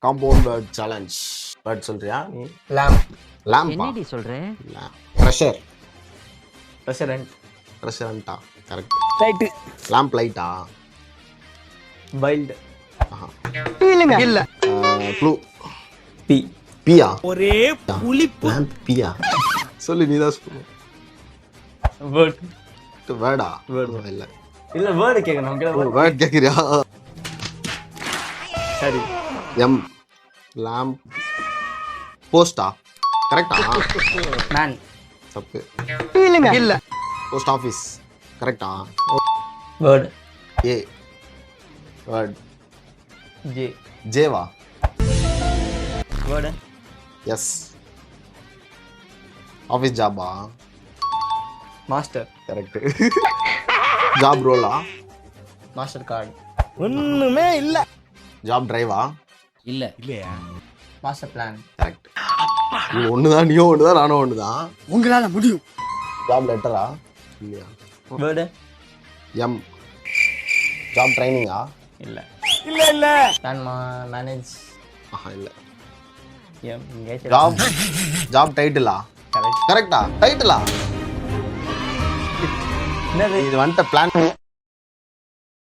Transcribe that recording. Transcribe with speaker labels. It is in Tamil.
Speaker 1: Compound word challenge. வேர்ட் சொல்றியா நீ?
Speaker 2: lamp,
Speaker 1: லேம்பா?
Speaker 3: என்னடி சொல்ற?
Speaker 1: ப்ரெஷர்.
Speaker 2: president,
Speaker 1: ப்ரெஷரண்டா? கரெக்ட்.
Speaker 2: light,
Speaker 1: லேம்ப் லைட்டா?
Speaker 2: wild,
Speaker 1: ஆஹா.
Speaker 2: இல்ல,
Speaker 1: க்ளூ.
Speaker 2: P,
Speaker 1: பியா?
Speaker 2: ஒரே புளிப்பு,
Speaker 1: லேம்ப் பியா? சொல்லு, நீ தான் சொல்லு.
Speaker 2: word,
Speaker 1: வேர்டா?
Speaker 2: Word.
Speaker 1: இல்ல.
Speaker 2: இல்ல word கேட்கணும்.
Speaker 1: வேர்ட் கேட்குறியா?
Speaker 2: சரி,
Speaker 1: எம். லேம்ப். போஸ்டா? கரெக்டா?
Speaker 2: man,
Speaker 1: தப்பு.
Speaker 2: இல்ல,
Speaker 1: போஸ்ட் ஆஃபீஸ். கரெக்டா?
Speaker 2: word,
Speaker 1: A. வேர்ட்.
Speaker 2: J,
Speaker 1: ஜேவா?
Speaker 2: word,
Speaker 1: S. ஆஃபீஸ் ஜாபா?
Speaker 2: master,
Speaker 1: correct. ஜாப் ரோலா?
Speaker 2: master card, ஒண்ணுமே இல்ல,
Speaker 1: ஜாப் டிரைவா?
Speaker 3: இல்ல.
Speaker 2: master plan,
Speaker 1: correct. நீ ஒண்ணுதான், நீயும் ஒண்ணுதான், நானும் ஒண்ணுதான்.
Speaker 2: உங்களால முடியும்,
Speaker 1: ஜாப் லெட்டரா? இல்லையா?
Speaker 2: word,
Speaker 1: M. ஜாப் ட்ரைனிங்கா?
Speaker 2: இல்ல, plan manage,
Speaker 1: ஆஹா, இல்ல.
Speaker 2: engage,
Speaker 1: job. ஜாப் டைட்டிலா?
Speaker 2: correct,
Speaker 1: கரெக்டா? டைட்டிலா?
Speaker 2: என்னது
Speaker 1: இது வந்துட்ட பிளான்